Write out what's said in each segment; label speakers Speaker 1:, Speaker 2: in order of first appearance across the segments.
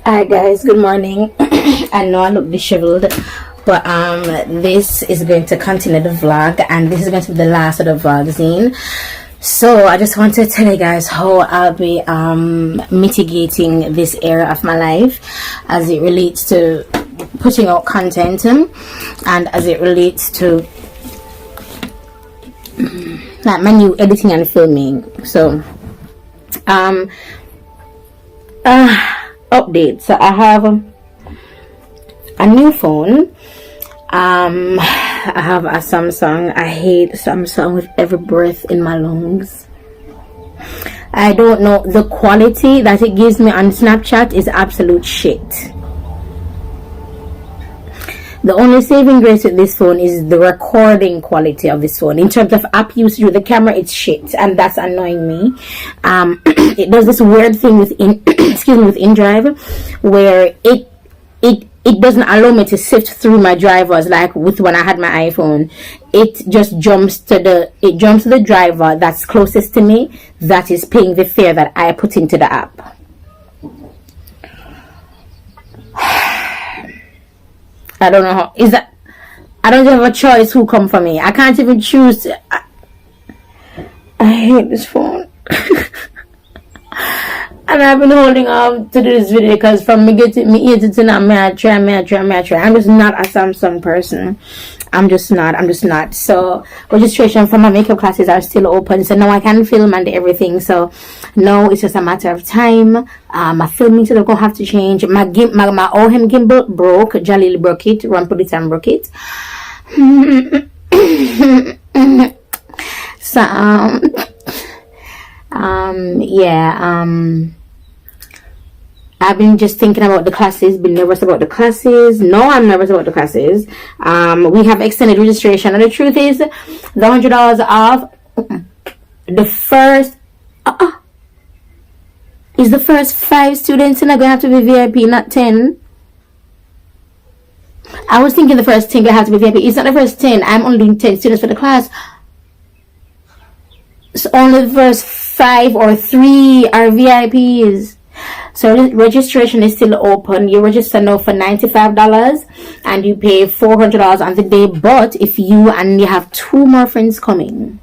Speaker 1: Hi guys, good morning. I know I look disheveled, but this is going to continue the vlog, and this is going to be the last of the vlog scene. So I just want to tell you guys how I'll be mitigating this area of my life as it relates to putting out content and as it relates to like my new editing and filming. So update. So I have a new phone. I have a Samsung. I hate Samsung with every breath in my lungs. I don't know, the quality that it gives me on Snapchat is absolute shit. The only saving grace with this phone is the recording quality of this phone. In terms of app usage with the camera, it's shit, and that's annoying me. It does this weird thing with InDrive, where it doesn't allow me to sift through my drivers like with when I had my iPhone. It just jumps to the driver that's closest to me, that is paying the fare that I put into the app. I don't know how is that. I don't have a choice who come for me. I can't even choose. I hate this phone. And I've been holding on to do this video because from me getting me ear to now, I try. I'm just not a Samsung person. I'm just not. So registration for my makeup classes are still open. So now I can film and everything. So now it's just a matter of time. My filming still gonna have to change. My OHM gimbal broke. Jalil broke it. Rampulitan broke it. So I've been just thinking about the classes, been nervous about the classes. No, I'm nervous about the classes. We have extended registration, and the truth is, the $100 off the first is the first 5 students, and I'm gonna have to be VIP, not 10. I was thinking the first 10 gonna have to be VIP. It's not the first 10. I'm only doing 10 students for the class. So only the first 5 or 3 are VIPs. So registration is still open. You register now for $95 and you pay $400 on the day. But if you have 2 more friends coming,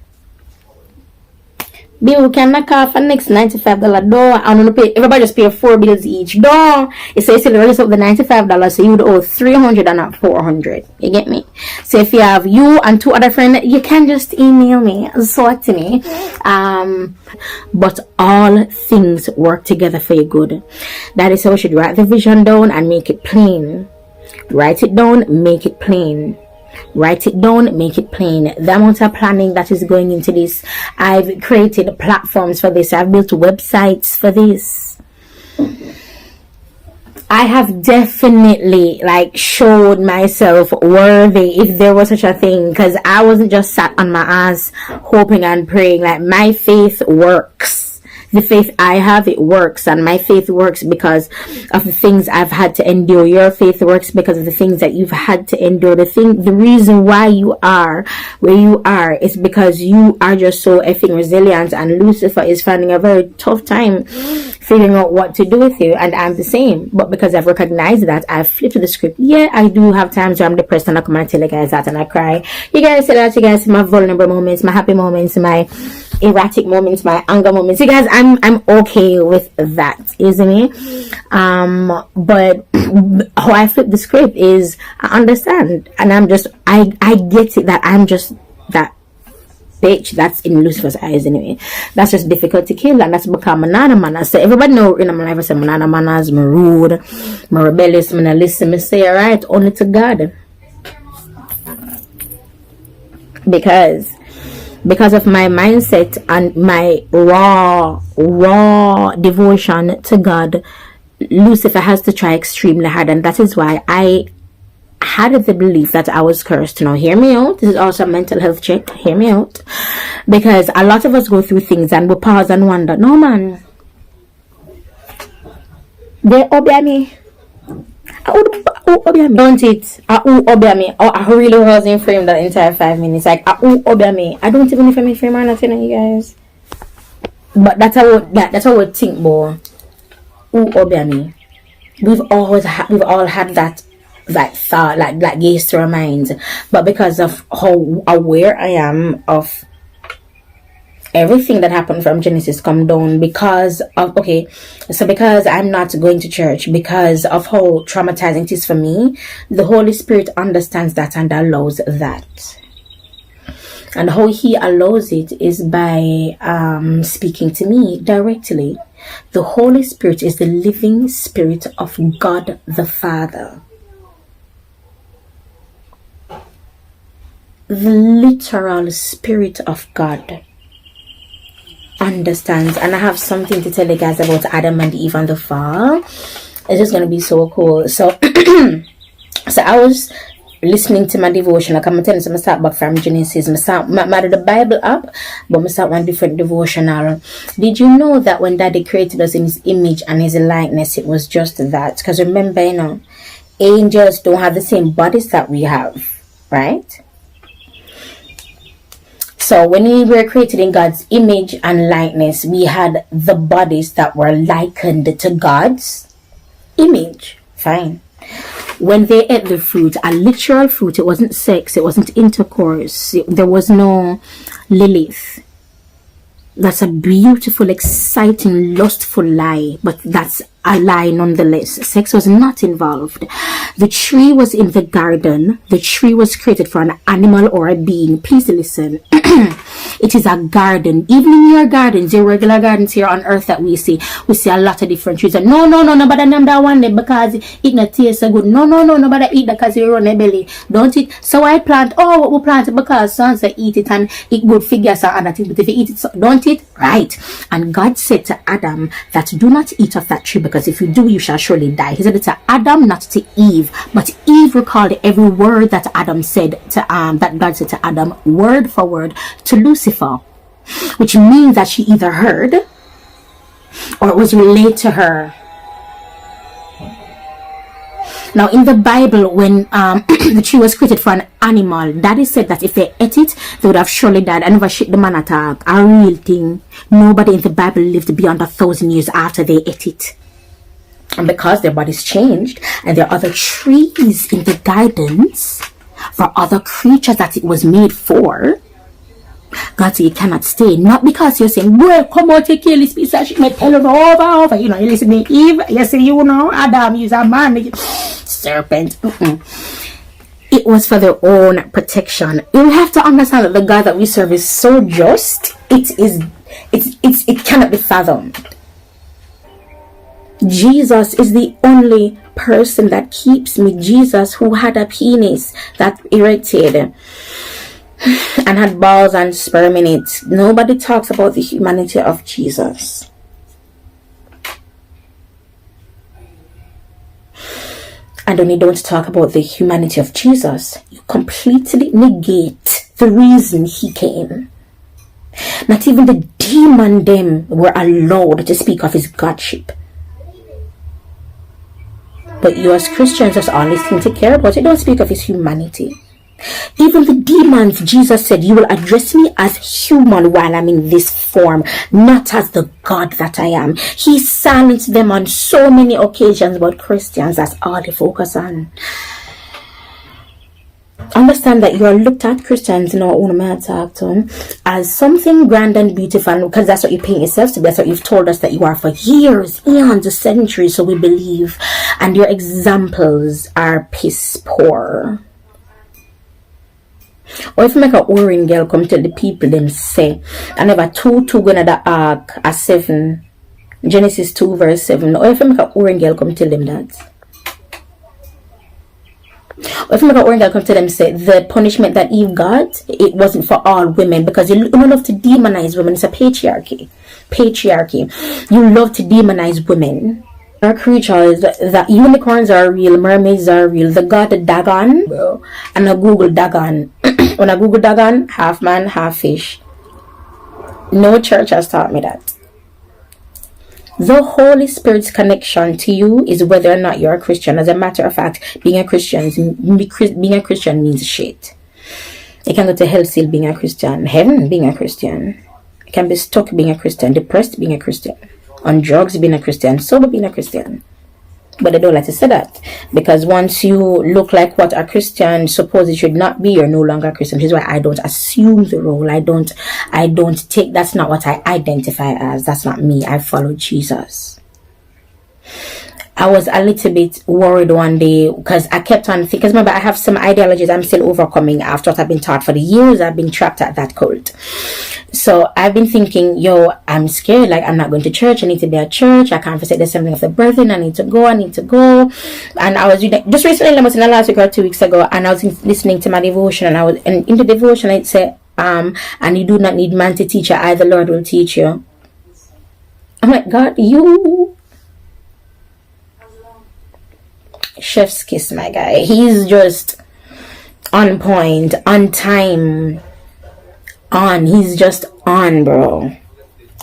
Speaker 1: bill can knock off a next $95 door. I'm gonna pay. Everybody just pay 4 bills each door. It's so still register up the $95, so you would owe $300 and not $400. You get me? So if you have you and 2 other friends, you can just email me, sort to me. But all things work together for your good. That is how we should write the vision down and make it plain. Write it down, make it plain. Write it down, make it plain. The amount of planning that is going into this. I've created platforms for this. I've built websites for this. I have definitely showed myself worthy, if there was such a thing, because I wasn't just sat on my ass hoping and praying. My faith works. The faith I have, it works, and my faith works because of the things I've had to endure. Your faith works because of the things that you've had to endure. The reason why you are where you are is because you are just so effing resilient, and Lucifer is finding a very tough time figuring out what to do with you, and I'm the same. But because I've recognized that, I've flipped the script. Yeah, I do have times where I'm depressed and I come and tell you guys that and I cry. You guys say that. You guys see my vulnerable moments, my happy moments, my erratic moments, my anger moments. You guys, I'm okay with that, isn't it? But how I flip the script is I understand, and I get it that I'm just that bitch that's in Lucifer's eyes anyway. That's just difficult to kill, and that's become banana manners. So everybody know in my life I say banana manners, I'm rude, I'm rebellious, I'm not listen, I say alright, only to God. Because of my mindset and my raw devotion to God, Lucifer has to try extremely hard, and that is why I had the belief that I was cursed. Now hear me out, this is also a mental health check, hear me out, because a lot of us go through things and we pause and wonder, no man, they obey me. Don't it? Obey me. I really was in frame that entire 5 minutes. Obey me. I don't even know if I'm in frame or nothing, you guys. But that's how we think, boy. Obey me. We've all had that thought, like that goes through our minds. But because of how aware I am of everything that happened from Genesis come down, because I'm not going to church, because of how traumatizing it is for me, the Holy Spirit understands that and allows that. And how he allows it is by speaking to me directly. The Holy Spirit is the living spirit of God the Father. The literal spirit of God understands. And I have something to tell you guys about Adam and Eve and the fall. It's just gonna be so cool. So so I was listening to my devotion. Like I'm telling you, I start back from Genesis. I start the Bible up, but I start one different devotional. Did you know that when Daddy created us in his image and his likeness, it was just that? Because remember, angels don't have the same bodies that we have, right? So when we were created in God's image and likeness, we had the bodies that were likened to God's image. Fine. When they ate the fruit, a literal fruit, it wasn't sex, it wasn't intercourse, there was no Lilith. That's a beautiful, exciting, lustful lie, but that's a lie nonetheless. Sex was not involved. The tree was in the garden. The tree was created for an animal or a being. Please listen. It is a garden. Even in your gardens, your regular gardens here on earth that we see a lot of different trees. And no, nobody name that one day because it not tastes so good. No, nobody eat that because you run a belly. Don't it? So I plant, we plant it because sons eat it and it good figures and other things. But if you eat it, so don't it? Right. And God said to Adam that do not eat of that tree, because if you do, you shall surely die. He said it to Adam, not to Eve. But Eve recalled every word that Adam said to that God said to Adam, word for word, to Lucifer, which means that she either heard or it was relayed to her. Now in the Bible, when the tree was created for an animal, Daddy said that if they ate it, they would have surely died. I never shit the man attack. A real thing. Nobody in the Bible lived beyond 1,000 years after they ate it. And because their bodies changed and there are other trees in the gardens for other creatures that it was made for, God said you cannot stay. Not because you're saying, well, come out, take kill this piece of shit, me tell you over. You listen to Eve, you say, Adam, he's a man, serpent. It was for their own protection. You have to understand that the God that we serve is so just, it cannot be fathomed. Jesus is the only person that keeps me. Jesus, who had a penis that erected and had balls and sperm in it. Nobody talks about the humanity of Jesus. And when you don't talk about the humanity of Jesus, you completely negate the reason he came. Not even the demon them were allowed to speak of his godship. But you as Christians just only seem to care about it. Don't speak of his humanity. Even the demons, Jesus said, you will address me as human while I'm in this form, not as the God that I am. He silenced them on so many occasions, but Christians, that's all they focus on. Understand that you are looked at, Christians, talk to them, as something grand and beautiful, because that's what you paint yourselves to be. That's what you've told us that you are for years, eons, centuries, so we believe. And your examples are piss poor. Or if you make a Orin girl come tell the people them say, I never two going to the ark at 7, Genesis 2 verse 7. Or if you make a Orin girl come tell them that. Or if you make a Orin girl come tell them say the punishment that Eve got, it wasn't for all women, because you love to demonize women. It's a patriarchy. You love to demonize women. Are creatures that unicorns are real, mermaids are real. The god Dagon, and I Google Dagon. When I Google Dagon, half man, half fish. No church has taught me that. The Holy Spirit's connection to you is whether or not you're a Christian. As a matter of fact, being a Christian means shit. You can go to hell still being a Christian, heaven being a Christian. You can be stuck being a Christian, depressed being a Christian, on drugs being a Christian, sober being a Christian. But they don't like to say that, because once you look like what a Christian supposes it should not be, you're no longer a Christian. Which is why I don't assume the role. I don't take, that's not what I identify as. That's not me. I follow Jesus. I was a little bit worried one day because I kept on thinking, because remember, I have some ideologies I'm still overcoming after what I've been taught for the years I've been trapped at that cult. So I've been thinking, I'm scared, like I'm not going to church. I need to be at church. I can't forsake the assembling of the brethren. I need to go. And I was just recently, almost in the last week or 2 weeks ago, and I was listening to my devotion, and in the devotion it said, and you do not need man to teach you, I the Lord will teach you. I'm like, God, you chef's kiss, my guy. He's just on point, on time, on. He's just on, bro.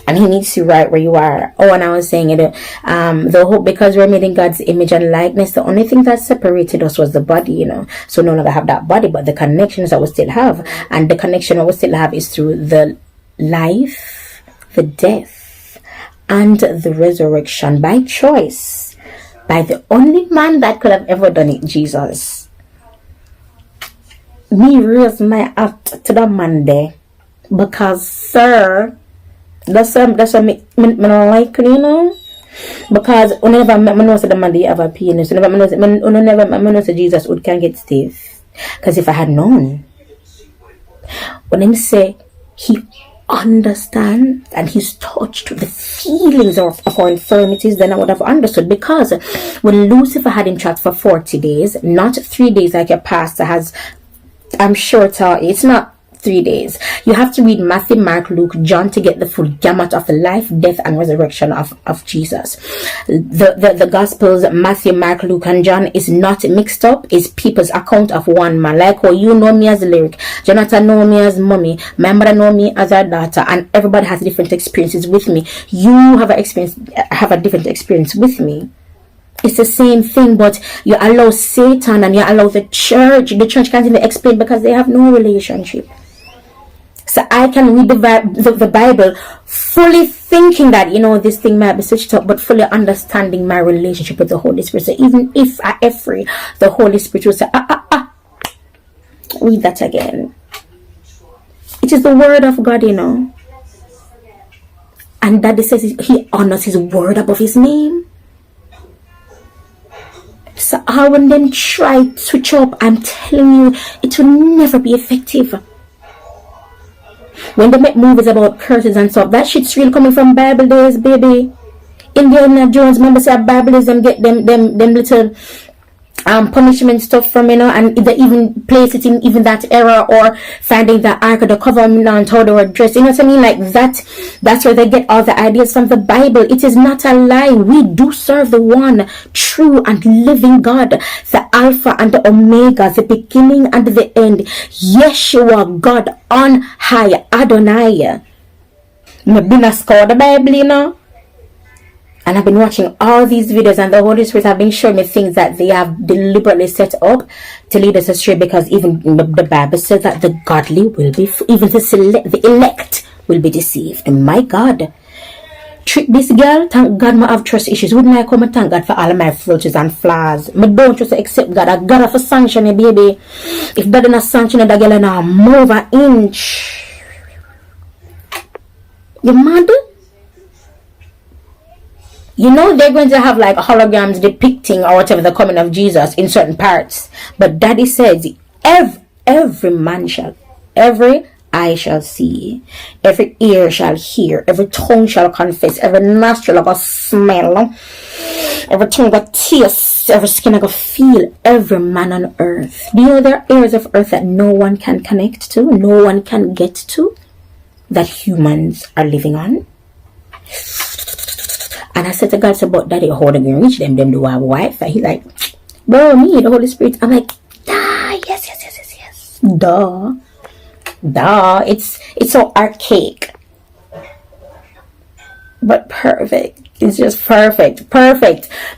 Speaker 1: And he meets you right where you are. Oh, and I was saying it, the hope, because we're made in God's image and likeness, the only thing that separated us was the body, So no longer have that body, but the connections that we still have. And the connection that we still have is through the life, the death, and the resurrection by choice. By the only man that could have ever done it, Jesus. Me raise my hat to the man there, because, sir, that's what me don't like, because whenever I know the man they have a penis, whenever I know Jesus would can get stiff. Because if I had known, when him say he understand and he's touched the feelings of our infirmities, then I would have understood. Because when Lucifer had him trapped for 40 days, not 3 days like your pastor has, I'm sure taught you, it's not 3 days. You have to read Matthew, Mark, Luke, John to get the full gamut of the life, death, and resurrection of Jesus. The Gospels, Matthew, Mark, Luke, and John, is not mixed up. It's people's account of one man. Like how you know me as Lyric, Jonathan know me as mommy, my mother know me as her daughter, and everybody has different experiences with me. You have a different experience with me. It's the same thing, but you allow Satan and you allow the church. The church can't even explain because they have no relationship. So I can read the Bible fully thinking that, this thing might be switched up, but fully understanding my relationship with the Holy Spirit. So even if I free, the Holy Spirit will say, read that again. It is the word of God, And Daddy says he honors his word above his name. So I will then try to switch up. I'm telling you, it will never be effective. When they make movies about curses and stuff, that shit's real coming from Bible days, baby. Indiana Jones, remember say Bible is them get them little punishment stuff from, and they even place it in even that era, or finding the Ark of the Covenant, how they were dressed, you know what I mean? Like that's where they get all the ideas from the Bible. It is not a lie. We do serve the one true and living God, the Alpha and the Omega, the beginning and the end, Yeshua, God on high, Adonai. I've been a scholar the Bible, and I've been watching all these videos, and the Holy Spirit have been showing me things that they have deliberately set up to lead us astray, because even the Bible says that the godly will be, even the elect will be deceived. My God. Trick this girl. Thank God I have trust issues. Wouldn't I come and thank God for all of my filters and flaws? I don't just accept God. I gotta for sanction it, baby. If that didn't sanction it, that girl now move an inch. You mad? They're going to have like holograms depicting or whatever the coming of Jesus in certain parts. But Daddy says every man shall, every eye shall see, every ear shall hear, every tongue shall confess, every nostril will smell, every tongue will taste, every skin will feel, every man on earth. Do you know there are areas of earth that no one can connect to, no one can get to, that humans are living on? And I said to God, but Daddy, how they gonna reach them? Them do have Wi-Fi. He's like, bro, me, the Holy Spirit. I'm like, yes. Duh. It's so archaic, but perfect. It's just perfect.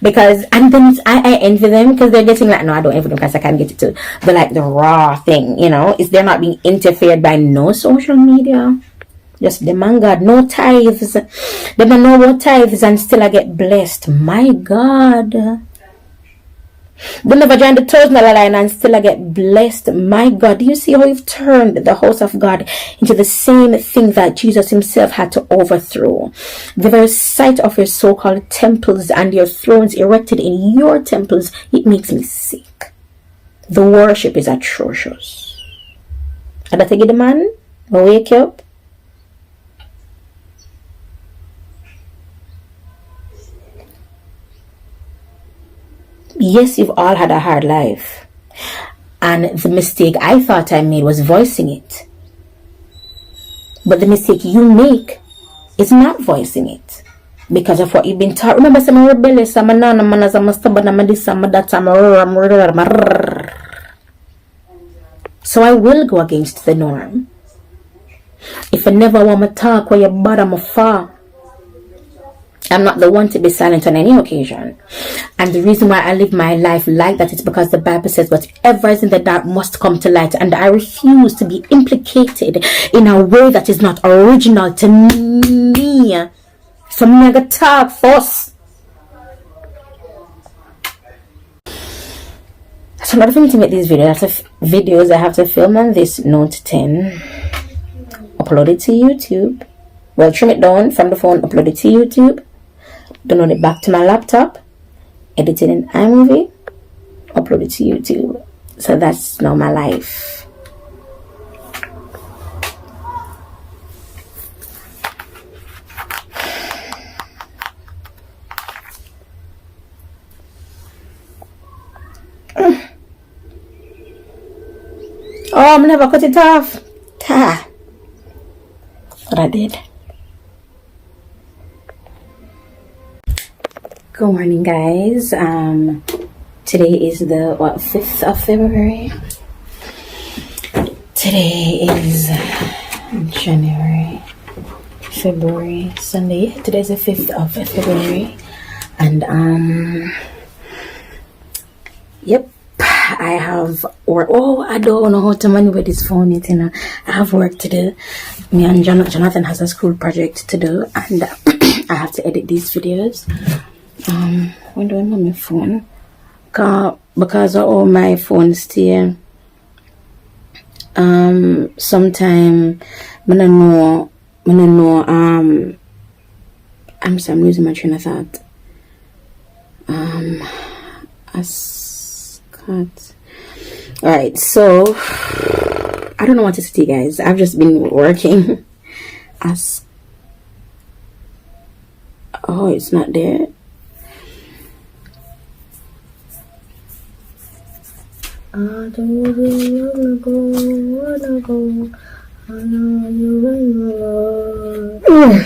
Speaker 1: Because, and then I envy them, because they're getting like, no, I don't envy them because I can't get it to the raw thing, Is they're not being interfered by no social media. Just the man God, no tithes. They don't know what tithes, and still I get blessed. My God. They never join the $1,000 line and still I get blessed. My God, do you see how you've turned the house of God into the same thing that Jesus himself had to overthrow? The very sight of your so-called temples and your thrones erected in your temples, it makes me sick. The worship is atrocious. And I think the man will wake you up. Yes, you've all had a hard life. And the mistake I thought I made was voicing it. But the mistake you make is not voicing it. Because of what you've been taught. Remember, I'm rebellious, I'm nana, I'm stubborn, I'm this, I'm that, so I will go against the norm. If I never want to talk where you're bottom or far, I'm not the one to be silent on any occasion. And the reason why I live my life like that is because the Bible says whatever is in the dark must come to light. And I refuse to be implicated in a way that is not original to me. So I'm going to talk first. So in order for me to make these videos, I have to film on this Note 10, upload it to YouTube. Well, trim it down from the phone, upload it to YouTube, download it back to my laptop, edit it in iMovie, upload it to YouTube. So that's now my life. Oh, I'm never cut it off. But I did. Good morning, guys. Today is the 5th of February. Today is February, Sunday. Today is the 5th of February, and yep. I have work. Oh, I don't know how to maneuver this phone yet, you know. I have work to do. Me and Jonathan has a school project to do, and I have to edit these videos. When do I know my phone? Because of all my phone still. Sometime I don't know. I'm losing my train of thought. Alright, so I don't know what to say, guys. I've just been working. Oh, it's not there. I don't really wanna go. I know you wanna.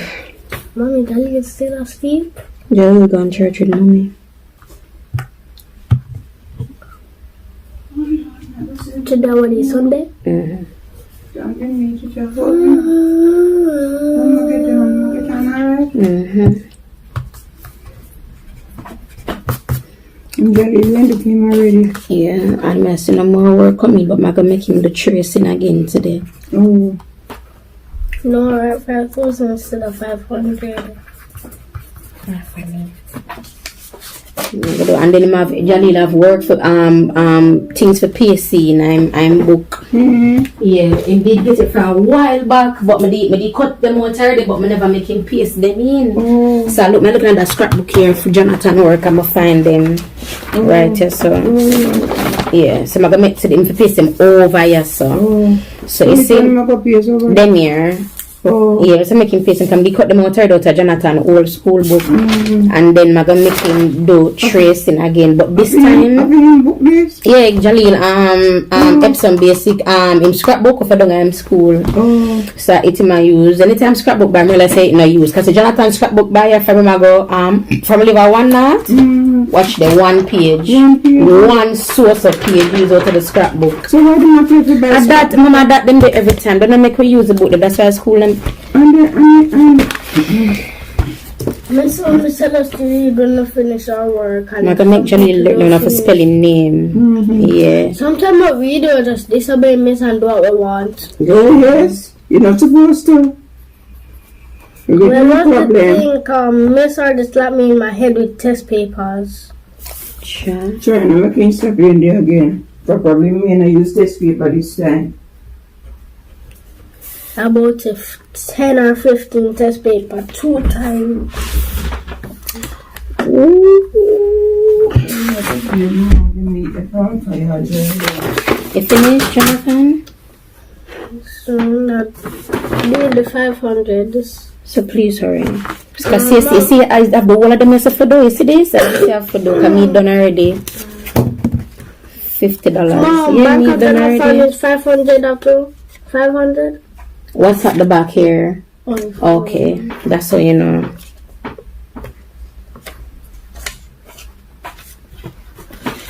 Speaker 1: Mommy, Daddy is still asleep? Yeah, we're going to church with Mommy. Today what is Sunday? Mm-hmm.
Speaker 2: I'm very when the team already.
Speaker 1: Yeah, I'm messing no more work coming, but I'm gonna make him the tracing again today.
Speaker 2: Oh.
Speaker 3: No, right, 5,000 instead of 500.
Speaker 1: And then Jalil have work for things for PC, and I'm book. Yeah, he did get it from a while back, but me cut them out already, but me never make him paste them in. So I look at that scrapbook here for Jonathan work, I'ma find them right here. So yeah, so I'm gonna make to them for paste them over here. So you see them here. Yeah, so make him paste and come cut them out of Jonathan old school book, and then I'm gonna make him do tracing again. But this time, yeah, Jalil Epsom basic in scrapbook of a school. So it my use anytime scrapbook by me, let's say it no use because Jonathan scrapbook by from him I go from live one night. Watch the one page, one source of page use out of the scrapbook.
Speaker 2: So why do you not take the best?
Speaker 1: That mama that them do every time. Don't make we use the book. That's why school and
Speaker 3: My son said us to read when we finish our work.
Speaker 1: I'm gonna make Johnny learn how to spelling name. Yeah.
Speaker 3: Sometimes I read or just disobey Miss and do what we want.
Speaker 2: Oh yes, you're not supposed to. You get no problem.
Speaker 3: Miss or just slap me in my head with test papers.
Speaker 1: Sure.
Speaker 2: Trying to make it stop in there again. Probably me and I use this paper this time.
Speaker 3: About 10 or 15 test paper 2 times.
Speaker 1: You finished, Jonathan?
Speaker 3: So not doing the 500.
Speaker 1: So please hurry. Because you see, I have the whole of them for do. You see this? I have to do. Because me done already. $50.
Speaker 3: Mom,
Speaker 1: Yeah,
Speaker 3: back
Speaker 1: me
Speaker 3: of
Speaker 1: done
Speaker 3: the
Speaker 1: already.
Speaker 3: is 500 up to 500.
Speaker 1: What's at the back here?
Speaker 3: Oh,
Speaker 1: Okay, that's so you know.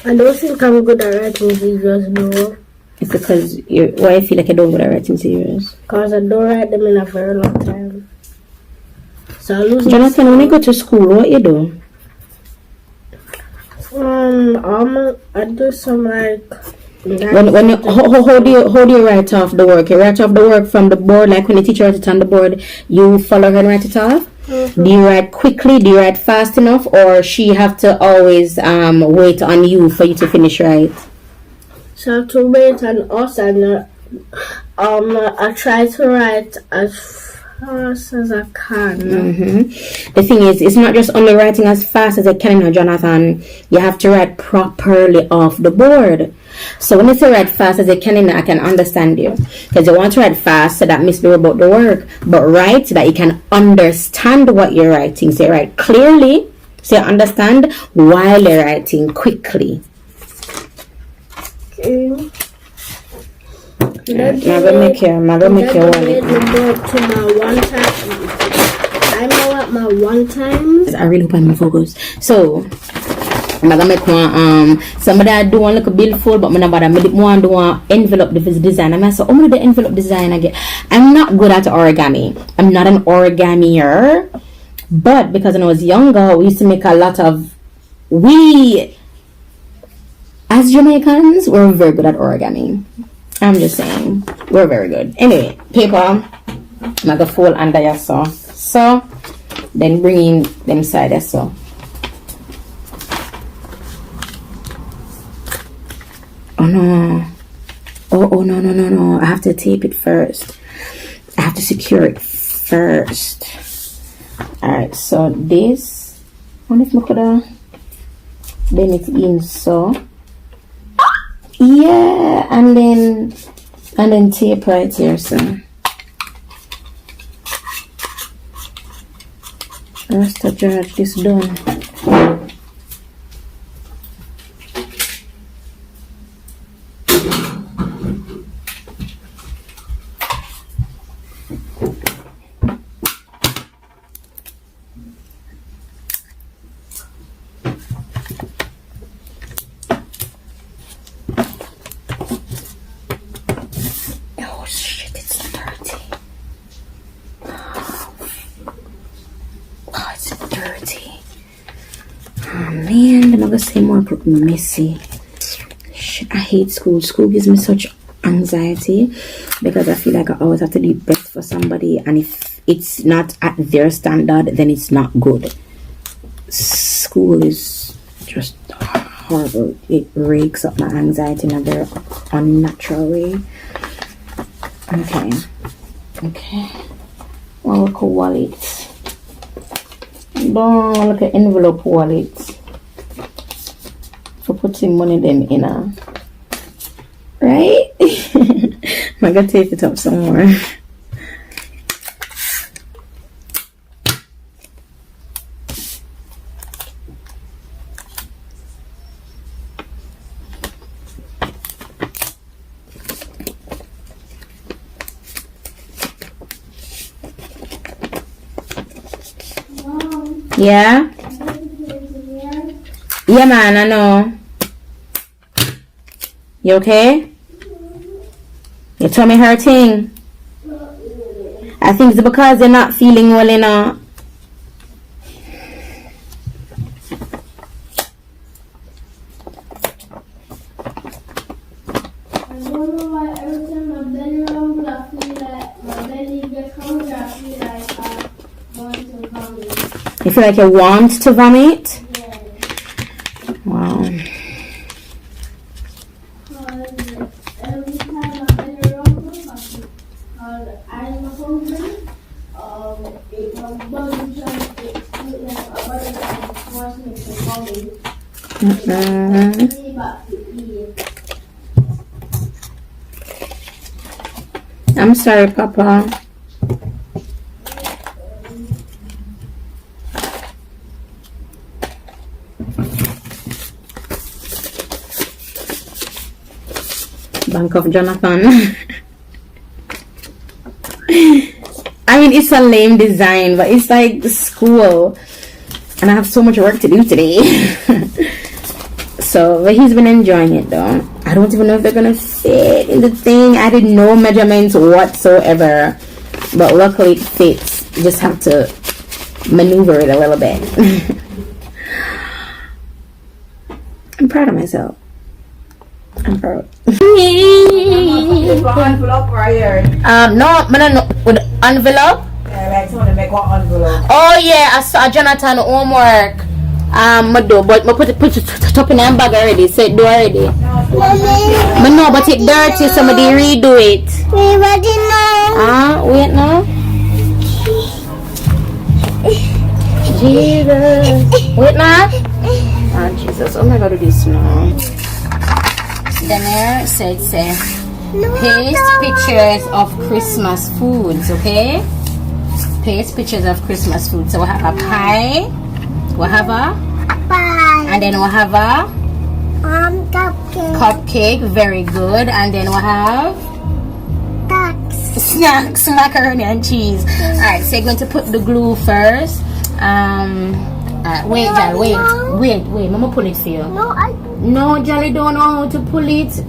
Speaker 3: I don't think I'm good at writing zeros though.
Speaker 1: It's because why I feel like I don't go to writing zeros.
Speaker 3: Because I don't write them in a very long time. So I lose
Speaker 1: Jonathan, when you go to school, what you do?
Speaker 3: I do some like
Speaker 1: When you, how do you write off the work? You write off the work from the board, like when the teacher writes it on the board, you follow her and write it off?
Speaker 3: Mm-hmm.
Speaker 1: Do you write quickly? Do you write fast enough? Or she have to always wait on you for you to finish right?
Speaker 3: So I have to wait on us and I try to write as fast as I can.
Speaker 1: Mm-hmm. The thing is, it's not just only writing as fast as I can, Jonathan. You have to write properly off the board. So when you say write fast as I can understand you. Because you want to write fast so that means be about the work. But write so that you can understand what you're writing. So you write clearly so you understand while you're writing quickly.
Speaker 3: Okay.
Speaker 1: I'm gonna make your wallet.
Speaker 3: I know what my one time.
Speaker 1: I really hope I'm focus. So I'm gonna make one somebody I do one like a bill full, but I want to do one envelope design. I'm so I'm gonna do the envelope design again. I'm not good at origami. I'm not an origamier, but because when I was younger, we used to make a lot of as Jamaicans, we're very good at origami. I'm just saying, we're very good. Anyway, paper, I'm gonna fold under your saw. So, then bring in them side as so. Oh no. Oh no. I have to tape it first. I have to secure it first. Alright, so this, what if I could then it's in so. Yeah, and then tape right here, so rest of George this done. Same work look messy. I hate school. School gives me such anxiety because I feel like I always have to do best for somebody, and if it's not at their standard, then it's not good. School is just horrible. It rakes up my anxiety in a very unnatural way. Okay. I'll look at wallet. Don't look at envelope wallet. For putting money them in right? I'm gonna tape it up somewhere. Yeah? Yeah, man, I know. You okay? Your tummy hurting? I think it's because you're not feeling well enough.
Speaker 3: I don't know why every time my belly rumbles, I feel like my belly gets hungry. I feel like I want to vomit.
Speaker 1: You feel like you want to vomit?
Speaker 3: Yeah.
Speaker 1: Wow. I'm sorry, Papa. Bank of Jonathan. I mean, it's a lame design, but it's like school, and I have so much work to do today. So, but he's been enjoying it though. I don't even know if they're gonna fit in the thing. I did no measurements whatsoever, but luckily it fits. You just have to maneuver it a little bit. I'm proud of myself. I'm proud.
Speaker 2: Envelope right here.
Speaker 1: No, with envelope.
Speaker 2: Yeah, like someone to make one envelope.
Speaker 1: Oh yeah, I saw Jonathan homework. I do, but I put it up in the bag already. So it do already. But no, but it dirty. Somebody redo it. Wait now. Jesus. Wait now. Jesus. Oh my God, do this now. Then here, so it says paste pictures of Christmas foods, okay? Paste pictures of Christmas foods. So we have a pie, we have a
Speaker 3: Pie.
Speaker 1: and then we have a
Speaker 3: Cupcake.
Speaker 1: cupcake, very good, and then we have snacks, macaroni and cheese. Alright, so you're going to put the glue first. Wait, Jolly, wait, Mama pull it for you. No, Jolly don't know how to pull it.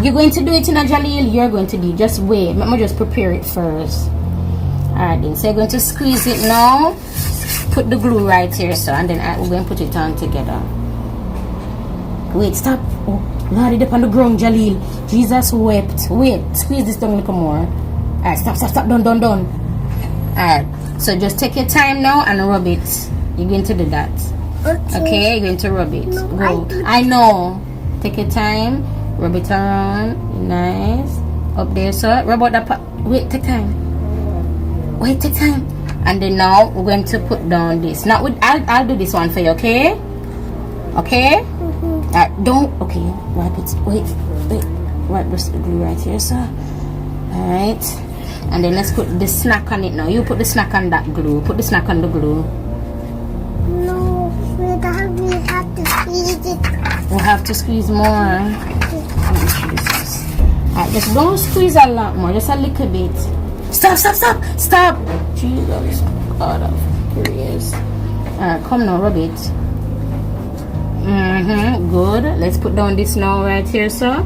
Speaker 1: You're going to do it in a Jolly, you're going to do it. Just wait, Mama just prepare it first. Alright then, so you're going to squeeze it now. Put the glue right here, so, and then we're going to put it on together. Wait, stop. Oh, Lord, it up on the ground, Jaleel. Jesus wept. Wait, squeeze this down a little more. Alright, stop, done. Alright, so just take your time now and rub it. You're going to do that. Okay, you're going to rub it. Go. I know. Take your time. Rub it around. Nice. Up there, so rub out that part. Wait, take time. And then now we're going to put down this. Now I'll do this one for you, okay? Okay? Don't. Okay. Wipe it. Wait. Wipe this glue right here, sir. Alright. And then let's put the snack on it now. You put the snack on that glue. Put the snack on the glue.
Speaker 3: No, we have to squeeze it.
Speaker 1: We'll have to squeeze more. Alright, just don't squeeze a lot more. Just a little bit. Stop. Jesus. God of grace. Alright, come now, rub it. Good. Let's put down this now right here, sir.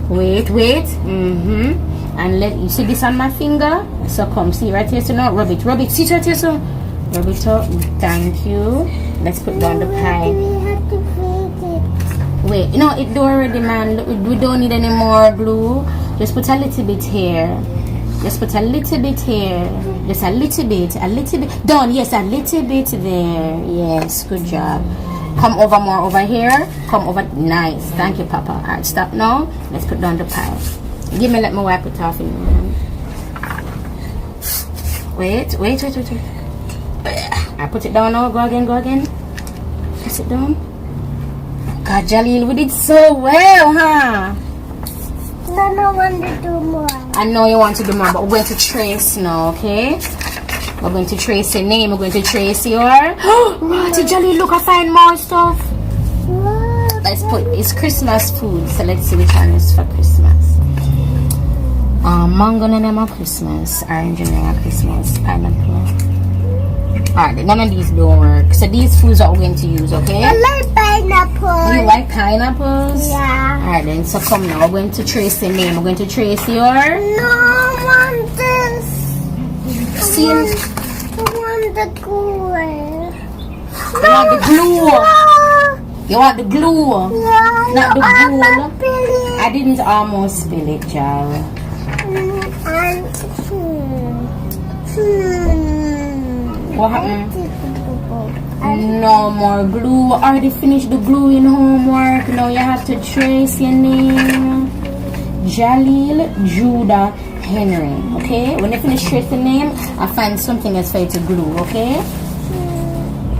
Speaker 1: Wait. And let you see this on my finger. So come, see right here, so now rub it. See it right here, so rub it up. Thank you. Let's put down the pie.
Speaker 3: We have to freeze it.
Speaker 1: Wait, no, it do already, man. We don't need any more glue. Just put a little bit here. Just a little bit. Done. Yes, a little bit there. Yes, good job. Come over more over here. Come over. Nice. Thank you, Papa. Alright, stop now. Let's put down the pie. Let me wipe it off. Wait. I put it down now. Go again. Press it down. God, Jaleel, we did so well, huh?
Speaker 3: Then I want to do more.
Speaker 1: I know you want to do more, but we're going to trace now, okay? We're going to trace your name. We're going to trace your... Right, Jaleel, look, I find more stuff.
Speaker 3: What?
Speaker 1: Let's put... It's Christmas food, so let's see which one is for Christmas. Mango name of Christmas. Orange name of Christmas. Pineapple. Alright, none of these don't work. So these foods are we're going to use, okay?
Speaker 3: I like pineapple.
Speaker 1: You like pineapples?
Speaker 3: Yeah.
Speaker 1: Alright then, so come now. We're going to trace the name. We're going to trace your...
Speaker 3: No, I want this.
Speaker 1: See?
Speaker 3: I want the glue.
Speaker 1: You want the glue? You want the glue?
Speaker 3: Yeah,
Speaker 1: Not the glue.
Speaker 3: glue.
Speaker 1: I didn't almost spill it, child. What happened? No more glue. I already finished the gluing homework. Now you have to trace your name. Jaleel Judah Henry. Okay? When you finish tracing the name, I'll find something else for you to glue. Okay?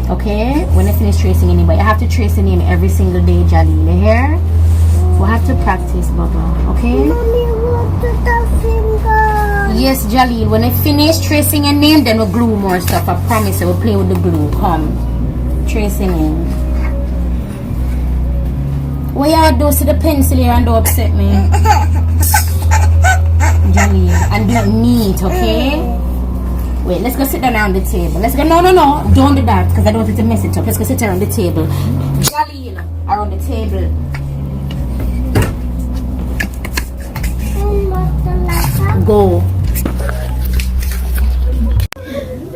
Speaker 1: Okay? When I finish tracing anybody, I have to trace the name every single day, Jaleel. You hear? We'll have to practice, Baba. Okay?
Speaker 3: Mommy, what to the finger?
Speaker 1: Yes, Jaleel. When I finish tracing a name, then we'll glue more stuff. I promise I will play with the glue. Come. Tracing in. What y'all do to the pencil here and don't upset me? Jaleel. And do it neat, okay? Wait, let's go sit down around the table. Let's go. No. Don't do that because I don't want it to mess it up. Let's go sit around the table. Jaleel, around the table. Go.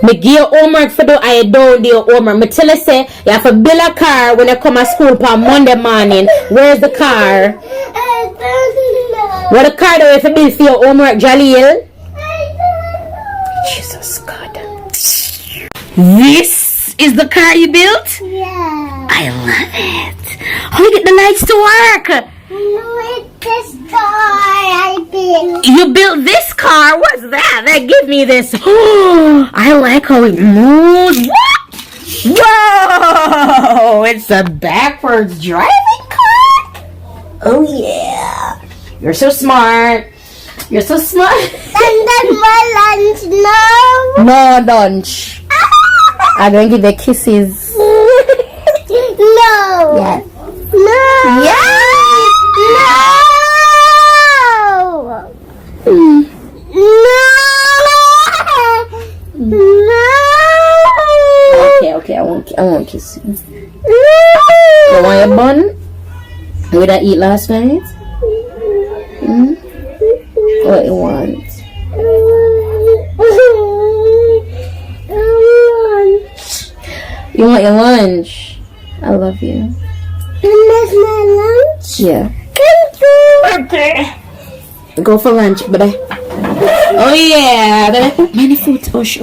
Speaker 1: Me give you homework for do I don't do your homework. Me tell you say you have to build a car when you come to school on Monday morning. Where's the car? What the car do you have to build for your homework, Jaleel? Jesus God. This is the car you built?
Speaker 3: Yeah.
Speaker 1: I love it. How you get the lights to work?
Speaker 3: This car I built.
Speaker 1: You built this car? What's that? Give me this. Oh, I like how it moves. Whoa! It's a backwards driving car. Oh yeah. You're so smart. You're so smart.
Speaker 3: And then my lunch, no.
Speaker 1: No lunch. I'm gonna give you kisses.
Speaker 3: No.
Speaker 1: Yeah.
Speaker 3: No.
Speaker 1: Yeah.
Speaker 3: No. No.
Speaker 1: Okay. I won't kiss you.
Speaker 3: No.
Speaker 1: You want your bun? What I eat last night? What you want? You want your lunch? I love you.
Speaker 3: That's my lunch?
Speaker 1: Yeah.
Speaker 3: Thank you.
Speaker 1: Okay. Go for lunch, bye. Oh yeah. Many food. Osh.